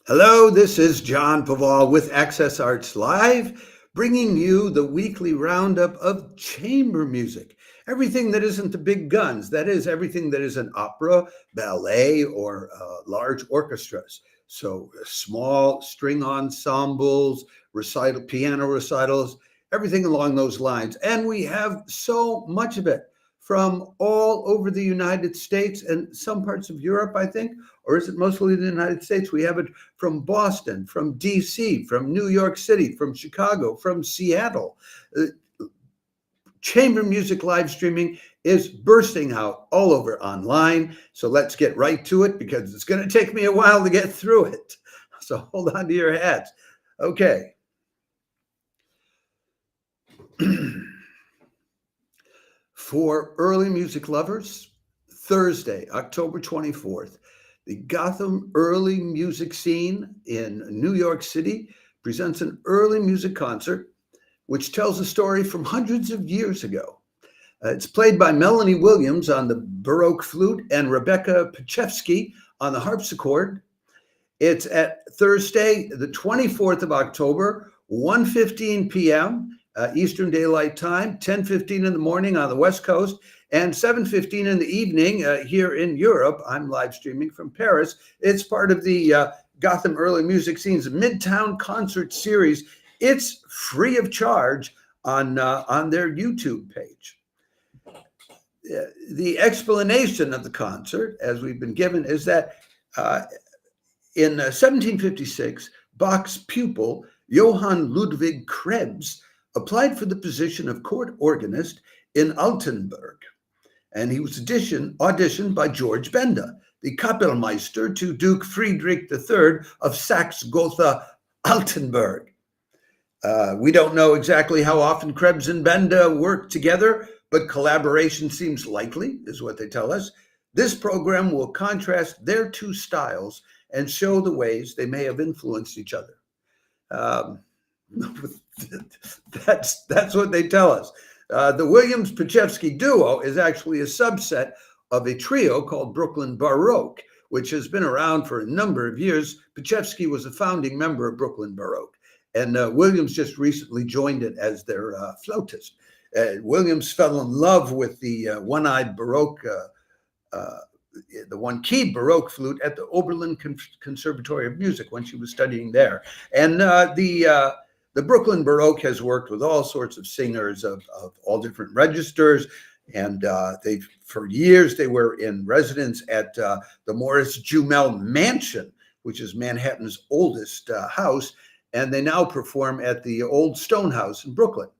Hello, this is John Paval with Access Arts Live, bringing you the weekly roundup of chamber music. Everything that isn't the big guns, that is, everything that isn't opera, ballet, or large orchestras. So small string ensembles, piano recitals, everything along those lines. And we have so much of it from all over the United States and some parts of Europe, I think, or is it mostly the United States? We have it from Boston, from DC, from New York City, from Chicago, from Seattle. Chamber music live streaming is bursting out all over online. So let's get right to it because it's going to take me a while to get through it. So hold on to your hats. Okay. For early music lovers, Thursday, October 24th, the Gotham early music scene in New York City presents an early music concert which tells a story from hundreds of years ago. It's played by Melanie Williams on the Baroque flute and Rebecca Pechefsky on the harpsichord. It's at Thursday, the 24th of October, 1:15 p.m. Eastern Daylight Time, 10:15 in the morning on the West Coast, and 7:15 in the evening here in Europe. I'm live streaming from Paris. It's part of the Gotham Early Music Scene's Midtown Concert Series. It's free of charge on their YouTube page. The explanation of the concert, as we've been given, is that in 1756, Bach's pupil, Johann Ludwig Krebs, applied for the position of court organist in Altenburg, and he was auditioned by George Benda, the Kapellmeister to Duke Friedrich III of Saxe-Gotha-Altenburg. We don't know exactly how often Krebs and Benda worked together, but collaboration seems likely, is what they tell us. This program will contrast their two styles and show the ways they may have influenced each other. That's what they tell us. The Williams-Pechefsky duo is actually a subset of a trio called Brooklyn Baroque, which has been around for a number of years. Pechefsky was a founding member of Brooklyn Baroque, and Williams just recently joined it as their flautist. Williams fell in love with the one-eyed Baroque, the one-keyed Baroque flute at the Oberlin Conservatory of Music when she was studying there. And the Brooklyn Baroque has worked with all sorts of singers of all different registers, and for years they were in residence at the Morris Jumel Mansion, which is Manhattan's oldest house, and they now perform at the Old Stone House in Brooklyn.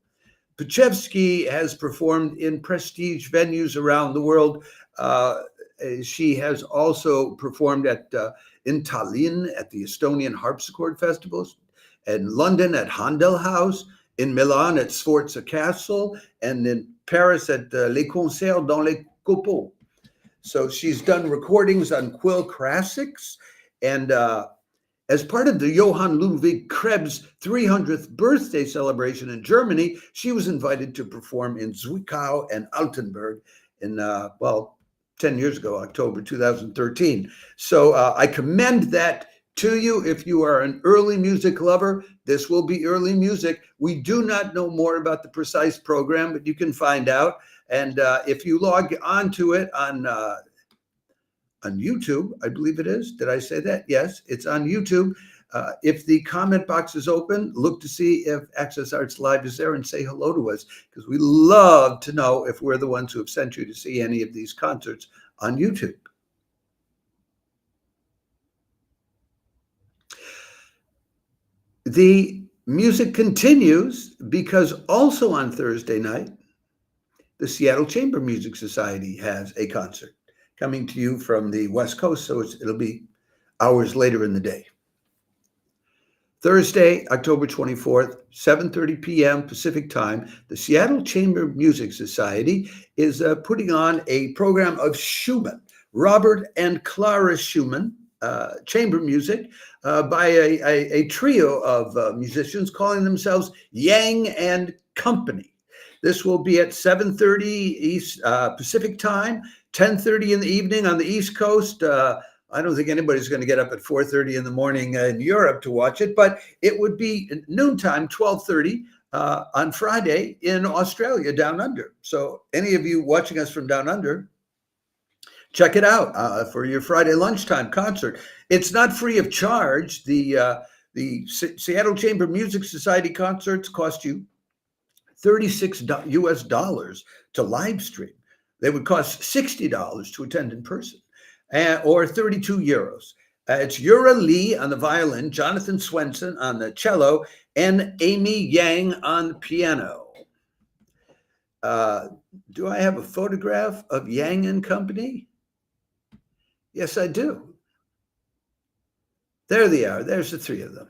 Pechefsky has performed in prestige venues around the world. She has also performed in Tallinn at the Estonian Harpsichord Festivals, in London at Handel House, in Milan at Sforza Castle, and in Paris at Les Concerts dans les Copeaux. So she's done recordings on Quill Classics, and as part of the Johann Ludwig Krebs 300th birthday celebration in Germany, she was invited to perform in Zwickau and Altenburg in, 10 years ago, October 2013. So I commend that to you. If you are an early music lover, this will be early music. We do not know more about the precise program, but you can find out. And if you log onto it on YouTube, I believe it is. Did I say that? Yes, it's on YouTube. If the comment box is open, look to see if Access Arts Live is there and say hello to us, because we love to know if we're the ones who have sent you to see any of these concerts on YouTube. The music continues because also on Thursday night, the Seattle Chamber Music Society has a concert coming to you from the West Coast, so it'll be hours later in the day. Thursday, October 24th, 7:30 p.m. Pacific time, the Seattle Chamber Music Society is putting on a program of Schumann, Robert and Clara Schumann, chamber music by a trio of musicians calling themselves Yang and Company. This will be at 7:30 East Pacific time, 10:30 in the evening on the East Coast, I don't think anybody's going to get up at 4:30 in the morning in Europe to watch it, but it would be noontime, 12:30 on Friday in Australia, down under. So any of you watching us from down under, check it out for your Friday lunchtime concert. It's not free of charge. The Seattle Chamber Music Society concerts cost you $36 US to live stream. They would cost $60 to attend in person, or 32 euros. It's Yura Lee on the violin, Jonathan Swenson on the cello, and Amy Yang on the piano. Do I have a photograph of Yang and Company? Yes, I do. There they are. There's the three of them.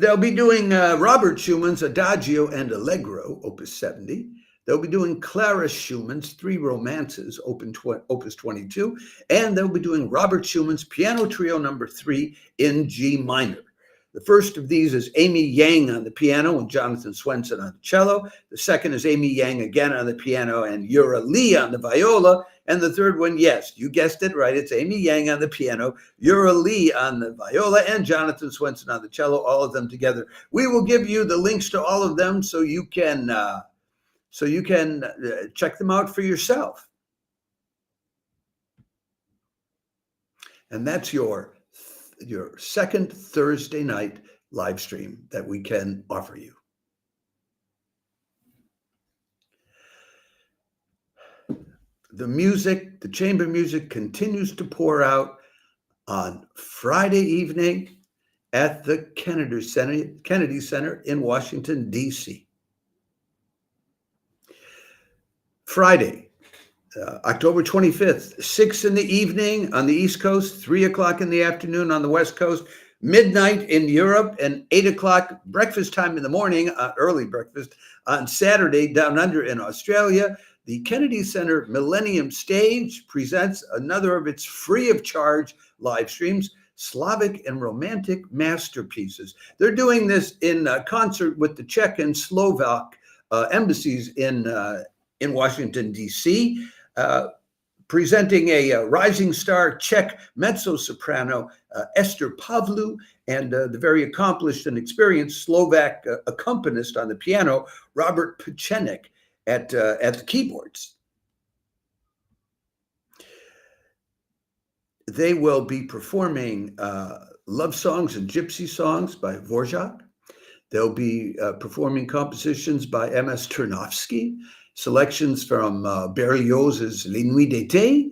They'll be doing Robert Schumann's Adagio and Allegro, Opus 70. They'll be doing Clara Schumann's Three Romances, Opus 22. And they'll be doing Robert Schumann's Piano Trio No. 3 in G minor. The first of these is Amy Yang on the piano and Jonathan Swenson on the cello. The second is Amy Yang again on the piano and Yura Lee on the viola. And the third one, yes, you guessed it right. It's Amy Yang on the piano, Yura Lee on the viola, and Jonathan Swenson on the cello, all of them together. We will give you the links to all of them so you can check them out for yourself. And that's your second Thursday night live stream that we can offer you. The music, the chamber music, continues to pour out on Friday evening at the Kennedy Center in Washington, D.C. Friday, October 25th, 6 in the evening on the East Coast, 3 o'clock in the afternoon on the West Coast, midnight in Europe, and 8 o'clock breakfast time in the morning, early breakfast, on Saturday down under in Australia. The Kennedy Center Millennium stage presents another of its free of charge live streams, Slavic and Romantic Masterpieces. They're doing this in concert with the Czech and Slovak embassies in Washington, D.C., presenting a rising star Czech mezzo-soprano, Esther Pavlu, and the very accomplished and experienced Slovak accompanist on the piano, Robert Pechefsky, at the keyboards. They will be performing love songs and gypsy songs by Dvorak. They'll be performing compositions by M.S. Ternovsky, selections from Berlioz's Les Nuits d'été,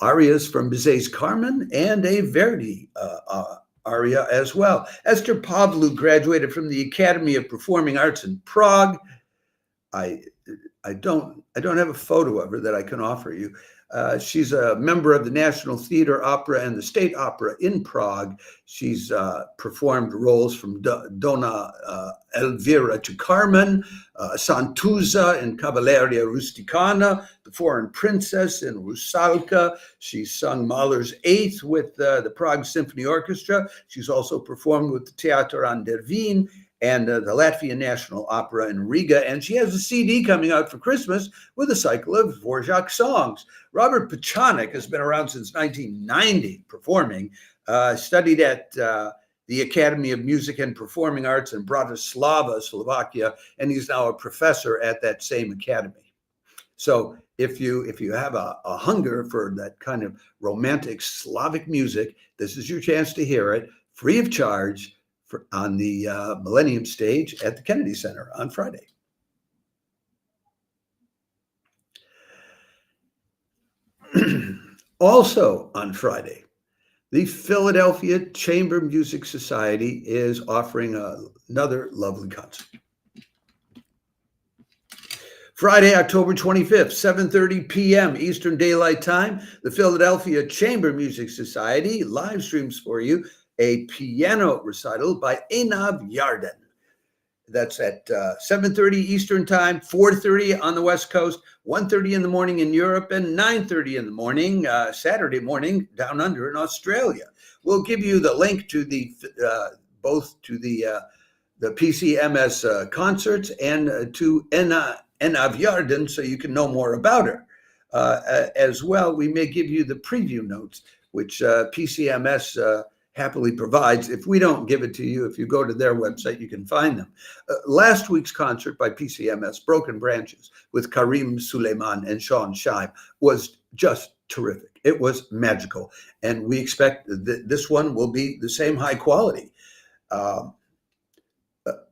arias from Bizet's Carmen, and a Verdi aria as well. Esther Pavlu graduated from the Academy of Performing Arts in Prague. I don't have a photo of her that I can offer you. She's a member of the National Theater Opera and the State Opera in Prague. She's performed roles from Donna Elvira to Carmen, Santuza in Cavalleria Rusticana, the Foreign Princess in Rusalka. She's sung Mahler's Eighth with the Prague Symphony Orchestra. She's also performed with the Theater an der Wien and the Latvian National Opera in Riga. And she has a CD coming out for Christmas with a cycle of Dvorak songs. Robert Pechefsky has been around since 1990 performing, studied at the Academy of Music and Performing Arts in Bratislava, Slovakia, and he's now a professor at that same academy. So if you have a hunger for that kind of romantic Slavic music, this is your chance to hear it free of charge on the Millennium stage at the Kennedy Center on Friday. Also on Friday, the Philadelphia Chamber Music Society is offering another lovely concert. Friday, October 25th, 7:30 p.m. Eastern Daylight Time, the Philadelphia Chamber Music Society live streams for you a piano recital by Einav Yarden. That's at 7:30 Eastern Time, 4:30 on the West Coast, 1:30 in the morning in Europe, and 9:30 in the morning, Saturday morning, down under in Australia. We'll give you the link to the both to the PCMS concerts and to Einav Yarden so you can know more about her. as well, we may give you the preview notes, which PCMS happily provides. If we don't give it to you, if you go to their website, you can find them. Last week's concert by PCMS, Broken Branches, with Karim Suleiman and Sean Scheib, was just terrific. It was magical. And we expect this one will be the same high quality.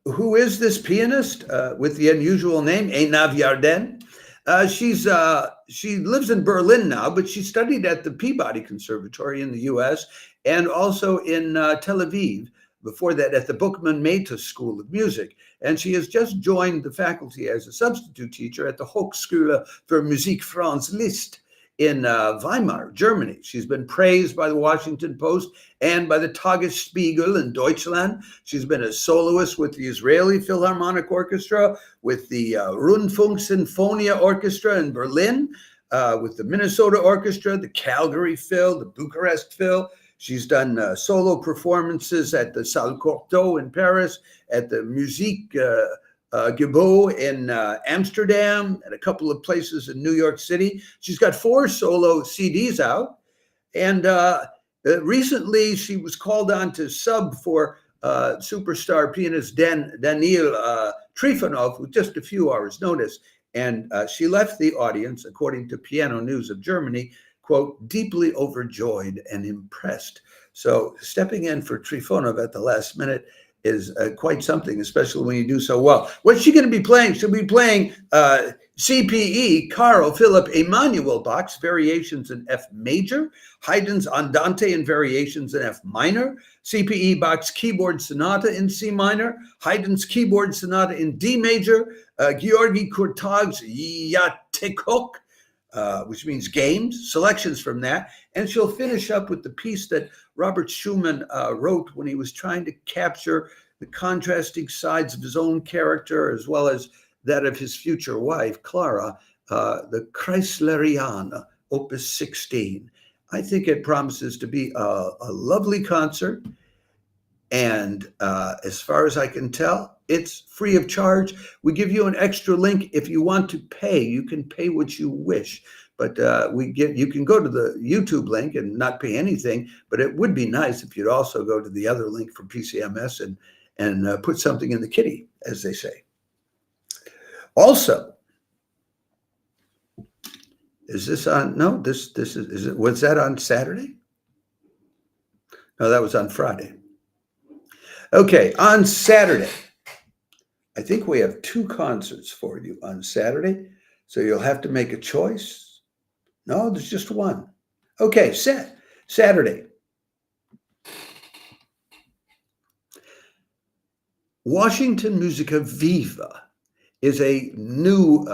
Who is this pianist with the unusual name, Einav Yarden? She lives in Berlin now, but she studied at the Peabody Conservatory in the U.S. and also in Tel Aviv. Before that, at the Bookman Meta School of Music, and she has just joined the faculty as a substitute teacher at the Hochschule für Musik Franz Liszt in Weimar, Germany. She's been praised by the Washington Post and by the Tagesspiegel in Deutschland. She's been a soloist with the Israeli Philharmonic Orchestra, with the Rundfunk Sinfonia Orchestra in Berlin, with the Minnesota Orchestra, the Calgary Phil, the Bucharest Phil. She's done solo performances at the Salle Cortot in Paris, at the Musica Gebouw in Amsterdam, and a couple of places in New York City. She's got 4 solo CDs out. And recently she was called on to sub for superstar pianist Daniil Trifonov with just a few hours' notice. And she left the audience, according to Piano News of Germany, quote, deeply overjoyed and impressed. So stepping in for Trifonov at the last minute is quite something, especially when you do so well. What's she going to be playing? She'll be playing CPE, Carl Philipp Emanuel Bach's Variations in F major, Haydn's Andante and Variations in F minor, CPE Bach's Keyboard Sonata in C minor, Haydn's Keyboard Sonata in D major, Georgi Kurtag's Yatekok, which means games, selections from that. And she'll finish up with the piece that Robert Schumann wrote when he was trying to capture the contrasting sides of his own character as well as that of his future wife, Clara, the Chrysleriana, Opus 16. I think it promises to be a lovely concert. And as far as I can tell, it's free of charge. We give you an extra link. If you want to pay, you can pay what you wish. But you can go to the YouTube link and not pay anything. But it would be nice if you'd also go to the other link for PCMS and put something in the kitty, as they say. Also, is this on? No, this is it. Was that on Saturday? No, that was on Friday. Okay, on Saturday, I think we have 2 concerts for you on Saturday, so you'll have to make a choice. No, there's just one. Okay, Saturday. Washington Musica Viva is a new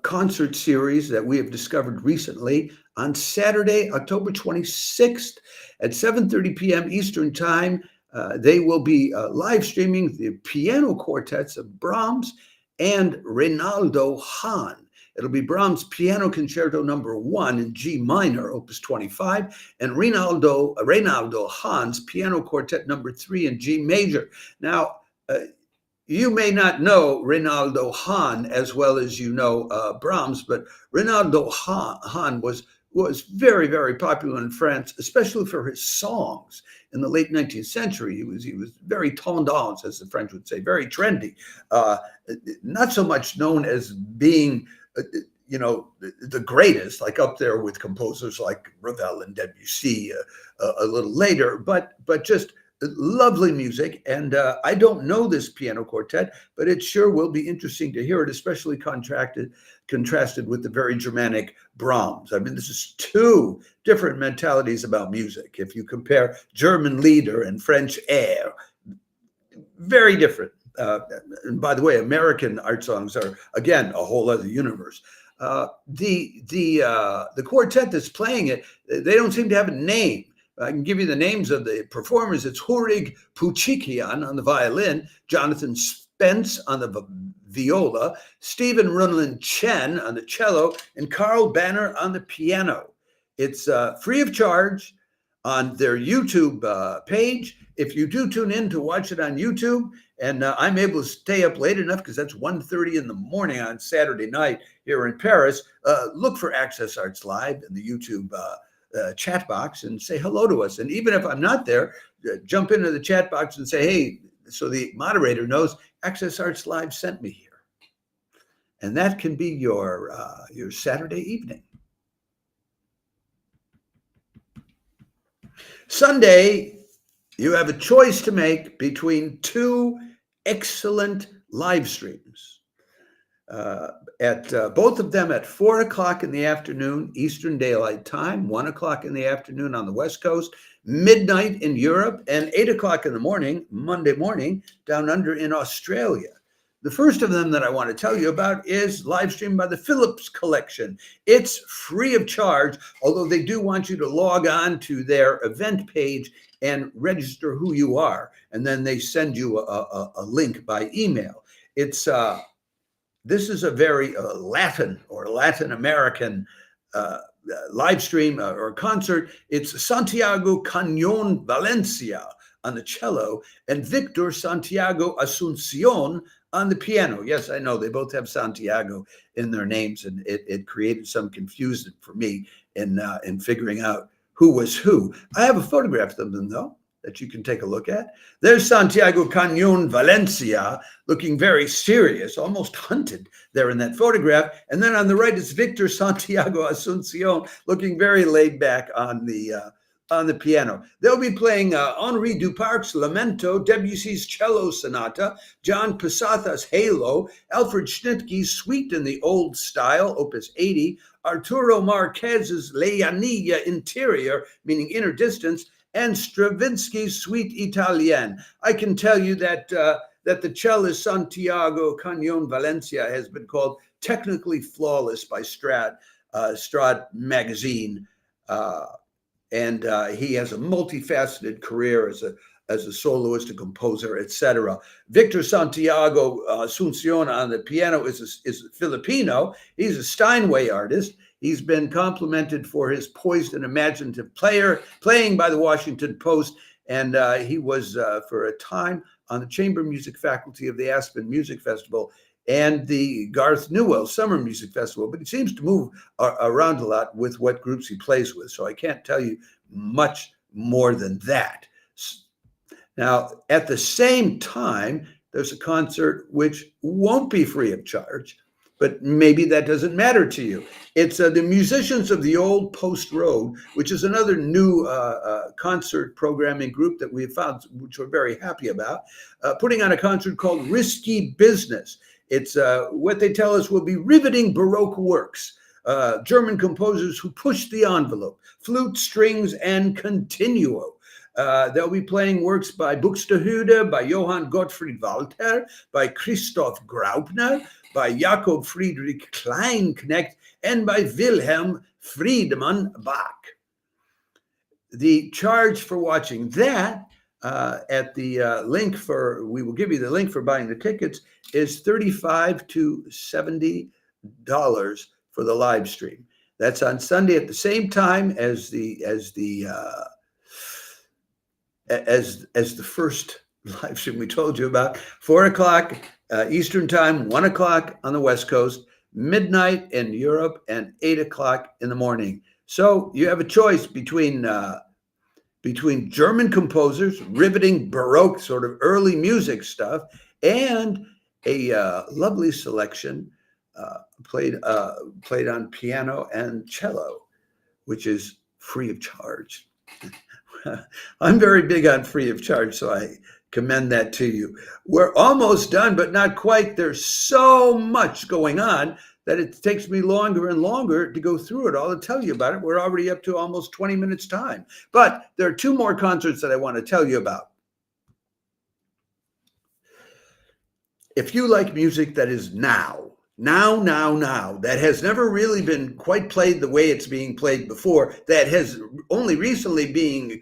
concert series that we have discovered recently on Saturday, October 26th at 7:30 p.m. Eastern Time. They will be live streaming the piano quartets of Brahms and Reynaldo Hahn. It'll be Brahms Piano Concerto number 1 in G minor, Opus 25, and Reynaldo Hahn's Piano Quartet number 3 in G major. Now, you may not know Reynaldo Hahn as well as you know Brahms, but Reynaldo Hahn was very, very popular in France, especially for his songs in the late 19th century. He was very tendance, as the French would say, very trendy. Not so much known as being, the greatest, like up there with composers like Ravel and Debussy a little later, but just lovely music. And I don't know this piano quartet, but it sure will be interesting to hear it, especially contrasted with the very Germanic Brahms. I mean, this is 2 different mentalities about music. If you compare German Lieder and French air, very different. And by the way, American art songs are, again, a whole other universe. The quartet that's playing it, they don't seem to have a name. I can give you the names of the performers. It's Hurig Puchikian on the violin, Jonathan Spence on the viola, Stephen Runlin Chen on the cello, and Carl Banner on the piano. It's free of charge. on their YouTube page. If you do tune in to watch it on YouTube, and I'm able to stay up late enough because that's 1:30 in the morning on Saturday night here in Paris, look for Access Arts Live in the YouTube chat box and say hello to us. And even if I'm not there, jump into the chat box and say, hey, so the moderator knows Access Arts Live sent me here. And that can be your Saturday evening. Sunday, you have a choice to make between two excellent live streams. At both of them at 4 o'clock in the afternoon, Eastern Daylight Time, 1 o'clock in the afternoon on the West Coast, midnight in Europe, and 8 o'clock in the morning, Monday morning, down under in Australia. The first of them that I want to tell you about is live streamed by the Phillips Collection. It's free of charge, although they do want you to log on to their event page and register who you are, and then they send you a link by email. It's this is a very Latin or Latin American live stream or concert. It's Santiago Cañón-Valencia on the cello and Victor Santiago Asuncion on the piano. Yes, I know they both have Santiago in their names, and it created some confusion for me in figuring out who was who. I have a photograph of them, though, that you can take a look at. There's Santiago Cañón-Valencia looking very serious, almost hunted there in that photograph. And then on the right is Victor Santiago Asuncion looking very laid back on the piano. They'll be playing Henri Duparc's Lamento, Debussy's Cello Sonata, John Pisatha's Halo, Alfred Schnittke's Suite in the Old Style, Opus 80, Arturo Marquez's Lejanilla Interior, meaning inner distance, and Stravinsky's Suite Italienne. I can tell you that the cellist Santiago Cañón-Valencia has been called technically flawless by Strad magazine. And he has a multifaceted career as a soloist, a composer, etc. Victor Santiago Asuncion on the piano is Filipino. He's a Steinway artist. He's been complimented for his poised and imaginative playing by the Washington Post, and he was for a time on the chamber music faculty of the Aspen Music Festival and the Garth Newell Summer Music Festival, but he seems to move around a lot with what groups he plays with, so I can't tell you much more than that. Now, at the same time, there's a concert which won't be free of charge, but maybe that doesn't matter to you. It's the Musicians of the Old Post Road, which is another new concert programming group that we have found, which we're very happy about, putting on a concert called Risky Business. It's what they tell us will be riveting Baroque works, German composers who push the envelope, flute, strings, and continuo. They'll be playing works by Buxtehude, by Johann Gottfried Walter, by Christoph Graupner, by Jakob Friedrich Kleinknecht, and by Wilhelm Friedemann Bach. The charge for watching that at the link we will give you the link for buying the tickets, is $35 to $70 for the live stream. That's on Sunday at the same time as the first live stream we told you about. 4 o'clock Eastern time, 1 o'clock on the West Coast, midnight in Europe, and 8 o'clock in the morning. So you have a choice between German composers, riveting Baroque sort of early music stuff, and a lovely selection played on piano and cello, which is free of charge. I'm very big on free of charge, so I commend that to you. We're almost done, but not quite. There's so much going on that it takes me longer and longer to go through it all and tell you about it. We're already up to almost 20 minutes time. But there are two more concerts that I want to tell you about. If you like music that is now, that has never really been quite played the way it's being played before, that has only recently been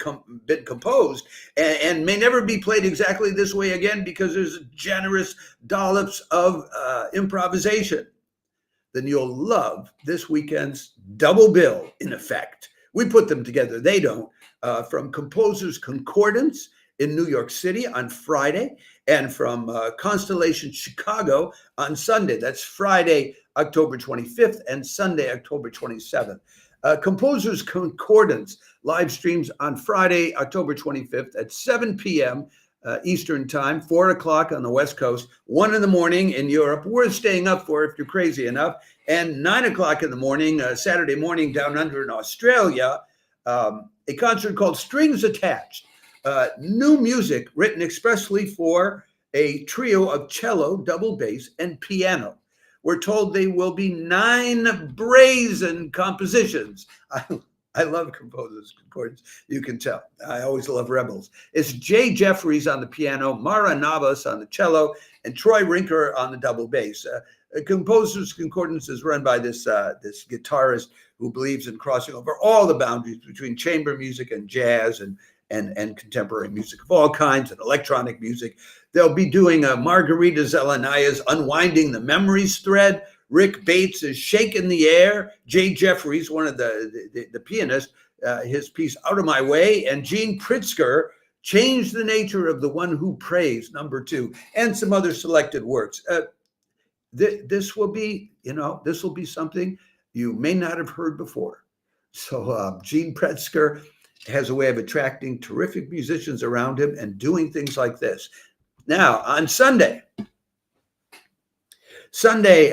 composed and may never be played exactly this way again because there's generous dollops of improvisation, then you'll love this weekend's double bill, in effect, We put them together. They don't. From Composers Concordance in New York City on Friday, and from Constellation Chicago on Sunday. That's Friday, October 25th, and Sunday, October 27th. Composers Concordance live streams on Friday, October 25th at 7 p.m. Eastern time, 4 o'clock on the West Coast, 1 in the morning in Europe. Worth staying up for if you're crazy enough. And 9 o'clock in the morning, Saturday morning down under in Australia, a concert called Strings Attached. New music written expressly for a trio of cello, double bass, and piano. We're told they will be 9 brazen compositions. I love Composers Concordance. You can tell. I always love rebels. It's Jay Jeffries on the piano, Mara Navas on the cello, and Troy Rinker on the double bass. Composers Concordance is run by this guitarist who believes in crossing over all the boundaries between chamber music and jazz and contemporary music of all kinds and electronic music. They'll be doing Margarita Zelanaya's Unwinding the Memories thread. Rick Bates is Shaking the Air. Jay Jeffries, one of the pianists, his piece Out of My Way. And Gene Pritzker, Change the Nature of the One Who Prays, #2, and some other selected works. This will be, this will be something you may not have heard before. So Gene Pritzker has a way of attracting terrific musicians around him and doing things like this. Now, on Sunday,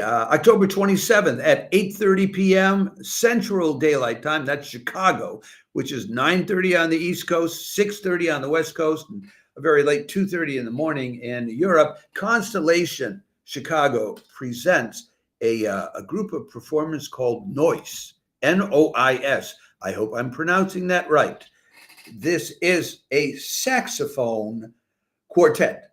October 27th at 8:30 p.m. Central Daylight Time, that's Chicago, which is 9:30 on the East Coast, 6:30 on the West Coast, and a very late 2:30 in the morning in Europe. Constellation Chicago presents a group of performers called Noise, Nois. I hope I'm pronouncing that right. This is a saxophone quartet.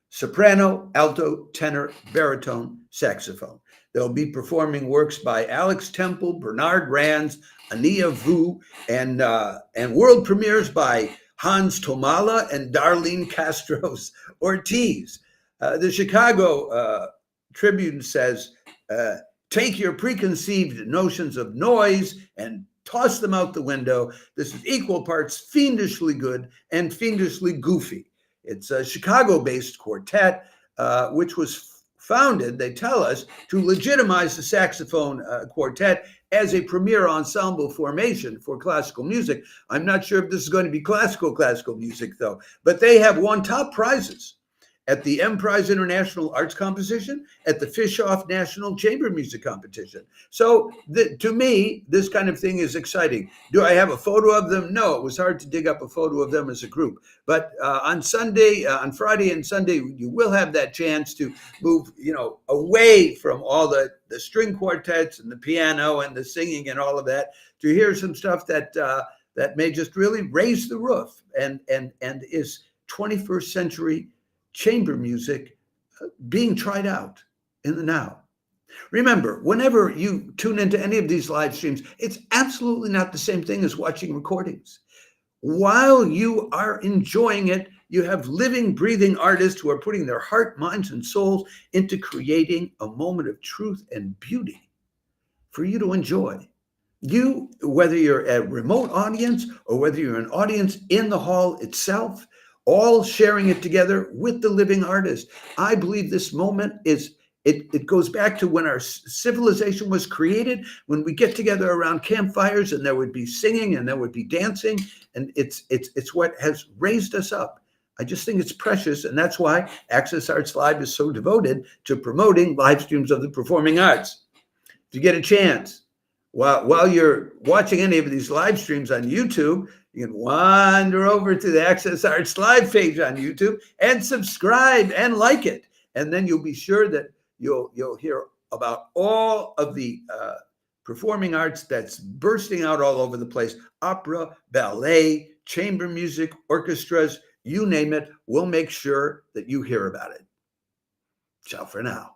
Soprano, alto, tenor, baritone, saxophone. They'll be performing works by Alex Temple, Bernard Rands, Ania Vu, and world premieres by Hans Tomala and Darlene Castros Ortiz. The Chicago Tribune says, take your preconceived notions of noise and toss them out the window. This is equal parts fiendishly good and fiendishly goofy. It's a Chicago-based quartet, which was founded, they tell us, to legitimize the saxophone quartet as a premier ensemble formation for classical music. I'm not sure if this is going to be classical music, though, but they have won top prizes at the M Prize International Arts Competition, at the Fischoff National Chamber Music Competition. So to me, this kind of thing is exciting. Do I have a photo of them? No, it was hard to dig up a photo of them as a group. But on Friday and Sunday, you will have that chance to move, away from all the string quartets and the piano and the singing and all of that, to hear some stuff that may just really raise the roof and is 21st century chamber music being tried out in the now. Remember, whenever you tune into any of these live streams, it's absolutely not the same thing as watching recordings. While you are enjoying it, you have living, breathing artists who are putting their heart, minds, and souls into creating a moment of truth and beauty for you to enjoy. You, whether you're a remote audience or whether you're an audience in the hall itself, all sharing it together with the living artist. I believe this moment it goes back to when our civilization was created, when we get together around campfires and there would be singing and there would be dancing, and it's what has raised us up. I just think it's precious, and that's why Access Arts Live is so devoted to promoting live streams of the performing arts. If you get a chance, while you're watching any of these live streams on YouTube, you can wander over to the Access Arts Live page on YouTube and subscribe and like it. And then you'll be sure that you'll hear about all of the performing arts that's bursting out all over the place. Opera, ballet, chamber music, orchestras, you name it. We'll make sure that you hear about it. Ciao for now.